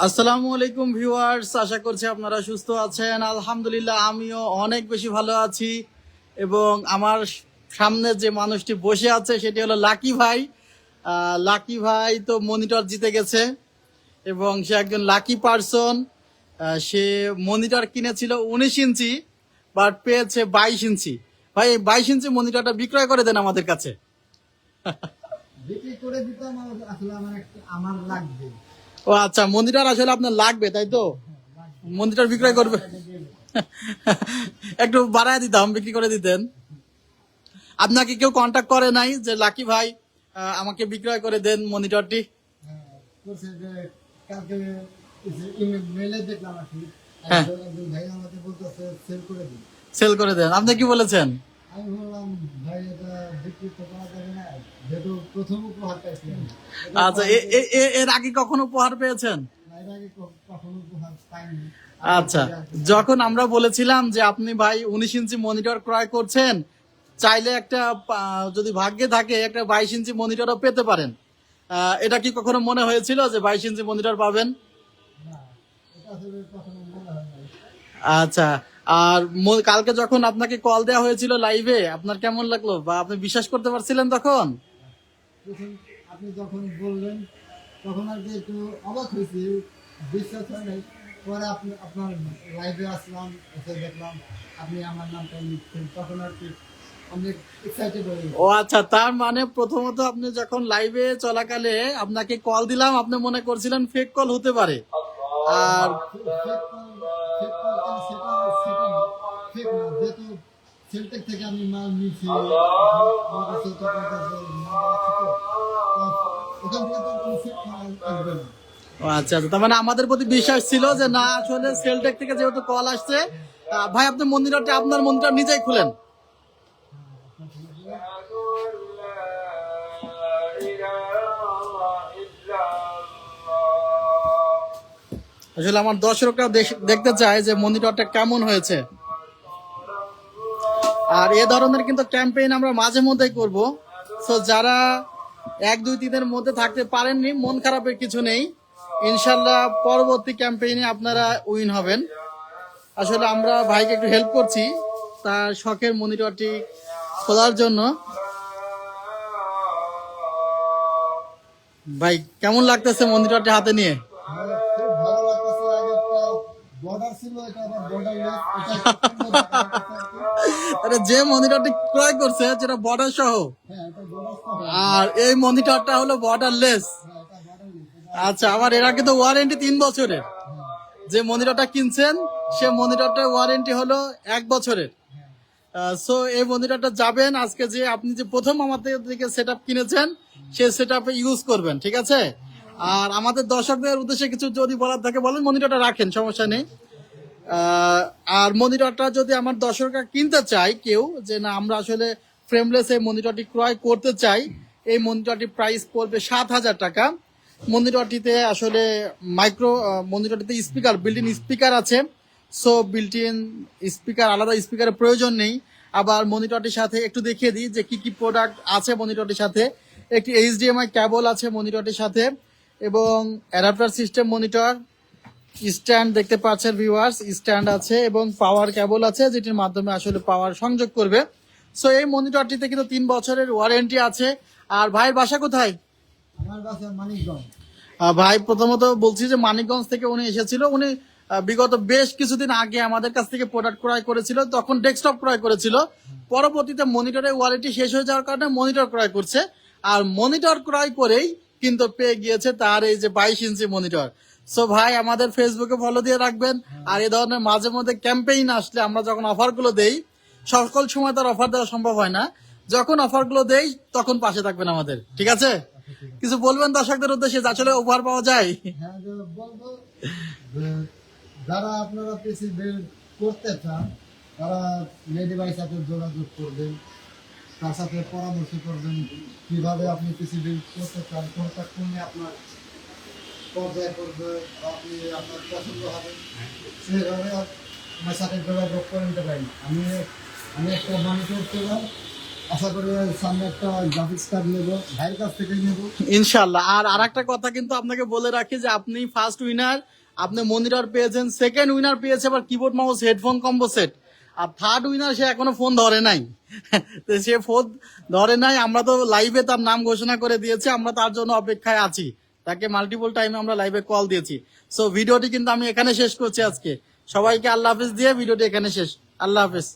আসসালামু আলাইকুম ভিউয়ার্স, আশা করছি আপনারা সুস্থ আছেন। আলহামদুলিল্লাহ আমিও অনেক বেশি ভালো আছি। এবং আমার সামনে যে মানুষটি বসে আছে সেটি হলো লাকি ভাই। লাকি ভাই তো মনিটর জিতে গেছে এবং সে একজন লাকি পারসন। সে মনিটর কিনেছিল 19 ইঞ্চি, বাট পেয়েছে 22 ইঞ্চি। ভাই, এই 22 ইঞ্চি মনিটরটা বিক্রয় করে দেন আমাদের কাছে। বিক্রি করে দিতাম, আসলে আমার লাগবে। ও আচ্ছা, মনিটর আসলে আপনার লাগবে, তাই তো? মনিটর বিক্রয় করবে। একটু বাড়ায় দিতাম, বিক্রি করে দিতেন। আপনাকে কেউ কন্টাক্ট করে নাই যে লাকি ভাই আমাকে বিক্রয় করে দেন মনিটরটি? করছে যে কালকে ইমেল মেলে দেখলাম আর কি, হ্যাঁ, একজন ভাই আমাকে বলতেছে সেল করে দিন। সেল করে দেন। আপনি কি বলেছেন? আমি বললাম ভাই এটা বিক্রি তো করা যাবে না, যেহেতু প্রথম উপহার পাইছি আমি। আচ্ছা, এর আগে কখনো উপহার পেয়েছেন? এর আগে কখনো উপহার পাইনি। আচ্ছা, যখন আমরা বলেছিলাম যে আপনি ভাই 19 ইঞ্চি মনিটর ক্রয় করছেন, চাইলে একটা যদি ভাগ্যে থাকে একটা 22 ইঞ্চি মনিটরও পেতে পারেন। এটা কি কখনো মনে হয়েছিল যে 22 ইঞ্চি মনিটর পাবেন? না, এটা আসলে কখনো মনে হয় নাই। আচ্ছা, আর কালকে যখন আপনাকে কল দেওয়া হয়েছিল লাইভে, আপনার কেমন লাগলো বা আপনি বিশ্বাস করতে পারছিলেন তখন? প্রথম আপনি যখন বললেন তখন আর কি একটু অবাক হয়েছি, বিশ্বাস হয় নাই। পরে আপনার লাইভে আসলাম, এসে দেখলাম আপনি আমার নামটা লিখছেন, তখন আর কি অনেক এক্সাইটেড হয়ে গেছি। ও আচ্ছা, তার মানে প্রথমত আপনি যখন লাইভে চলাকালে আপনাকে কল দিলাম, আপনি মনে করছিলেন ফেক কল হতে পারে। আর ফেক না, যেহেতু সেলটেক থেকে আমি মাল নিয়েছি, আমার কাছে তখন কাছে নাম্বার আছে তো, ওখান থেকে তো কোনো ফেক মাল আসবে না। ও আচ্ছা আচ্ছা, তার মানে আমাদের প্রতি বিশ্বাস ছিল যে না, আসলে সেলটেক থেকে যেহেতু কল আসছে, ভাই আপনি মন্দিরটা আপনার মন্দিরটা নিজেই খুলেন। আসলে আমার দর্শকরা দেখতে চায় যে মনিটরটা কেমন হয়েছে। আর এ ধরনের কিন্তু ক্যাম্পেইন আমরা মাঝে মধ্যেই করব। সো যারা 1-2-3 মধ্যে থাকতে পারেননি, মন খারাপের কিছু নেই। ইনশাল্লাহ পরবর্তী ক্যাম্পেইনে আপনারা উইন হবেন। আসলে আমরা ভাইকে একটু হেল্প করছি তার শখের মনিটরটি খোলার জন্য। ভাই, কেমন লাগতেছে মনিটরটি হাতে নিয়ে? খুব ভালো লাগতেছে। আগে একটা বর্ডার ছিল, এটা আবার বর্ডারলেস, এটা একটু সুন্দর লাগতেছে আর কি। আরে, যে মনিটরটি ক্রয় করছে যেটা বর্ডার সহ, হ্যাঁ, এটা বর্ডার সহ। আর এই মনিটরটা হলো বর্ডারলেস। হ্যাঁ, এটা বর্ডারলেস। আচ্ছা, আমার এর আগে তো ওয়ারেন্টি 3 বছরের। হ্যাঁ, যে মনিটরটা কিনছেন সে মনিটরটার ওয়ারেন্টি হলো 1 বছরের। সো এই মনিটরটা যাবেন আজকে, যে আপনি যে প্রথম আমাদের থেকে সেট আপ কিনেছেন সেই সেট আপে ইউজ করবেন, ঠিক আছে? আর আমাদের দর্শকদের উদ্দেশ্যে কিছু যদি বলার থাকে বলেন, মনিটরটা রাখেন, সমস্যা নেই। আর মনিটরটা যদি আমার দর্শকরা কিনতে চায় কেউ, যে না আমরা আসলে ফ্রেমলেস এই মনিটরটি ক্রয় করতে চাই, এই মনিটরটি প্রাইস পড়বে 7,000 টাকা। মনিটরটিতে আসলে মনিটরটিতে স্পিকার, বিল্ট ইন স্পিকার আছে। সো বিল্ট ইন স্পিকার, আলাদা স্পিকারের প্রয়োজন নেই। আবার মনিটরটির সাথে একটু দেখিয়ে দিই যে কি কি প্রোডাক্ট আছে মনিটরটির সাথে। একটি HDMI কেবল আছে মনিটরটির সাথে, এবং অ্যাডাপ্টার সিস্টেম মনিটর, স্ট্যান্ড দেখতে পাচ্ছেন ভিউয়ার্স, স্ট্যান্ড আছে এবং পাওয়ার কেবল আছে যেটির মাধ্যমে আসলে পাওয়ার সংযোগ করবে। সো এই মনিটরটিতে কিন্তু 3 বছরের ওয়ারেন্টি আছে। আর ভাইয়ের বাসা কোথায়? আমার বাসা মানিকগঞ্জ। ভাই, প্রথমত বলছি যে মানিকগঞ্জ থেকে উনি এসেছিল। উনি বিগত বেশ কিছুদিন আগে আমাদের কাছ থেকে প্রোডাক্ট ক্রয় করেছিল, তখন ডেস্কটপ ক্রয় করেছিল। পরবর্তীতে মনিটরের ওয়ারেন্টি শেষ হয়ে যাওয়ার কারণে মনিটর ক্রয় করছে। আর মনিটর ক্রয় করেই কিন্তু পেয়ে গিয়েছে তার এই যে 22 ইঞ্চি মনিটর। সো ভাই, আমাদের ফেসবুকে ফলো দিয়ে রাখবেন। আর এই ধরনের মাঝে মধ্যে ক্যাম্পেইন আসলে আমরা যখন অফারগুলো দেই, সকল সময় তার অফার দেওয়া সম্ভব হয় না, যখন অফারগুলো দেই তখন পাশে থাকবেন আমাদের, ঠিক আছে? কিছু বলবেন দর্শকদের উদ্দেশ্যে যে আসলে উপহার পাওয়া যায়? হ্যাঁ, বলবো যে যারা আপনারা পিসি বিল্ড করতে চান তারা লেডি ভাইয়ের সাথে যোগাযোগ করবেন, তার সাথে পরামর্শ করবেন কিভাবে আপনি পিসি বিল্ড করতে চান, কোনটা করলে আপনার পর্যায়ে করবে, আপনি আপনার পছন্দ হবে, সেভাবে আমার সাথে যোগাযোগ করে নিতে পারেন। আমি একটা মনিটর পেলাম, আশা করি সামনে একটা গ্রাফিক্স কার্ড নেবো, ভাইয়ের কাছ থেকে নেবো। ইনশাল্লাহ। আর আরেকটা কথা কিন্তু আপনাকে বলে রাখি যে আপনি ফার্স্ট উইনার, আপনি মনিটর পেয়েছেন, সেকেন্ড উইনার পেয়েছে আবার keyboard mouse headphone combo set, আর থার্ড উইনার সে এখনো ফোন ধরে নাই। তো সে ফোন ধরে নাই, আমরা তো লাইভে তার নাম ঘোষণা করে দিয়েছি, আমরা তার জন্য অপেক্ষায় আছি, তাকে মাল্টিপল টাইমে আমরা লাইভে কল দিয়েছি। সো ভিডিওটি কিন্তু আমি এখানে শেষ করছি আজকে। সবাইকে আল্লাহ হাফিজ দিয়ে ভিডিওটি এখানে শেষ। আল্লাহ হাফিজ।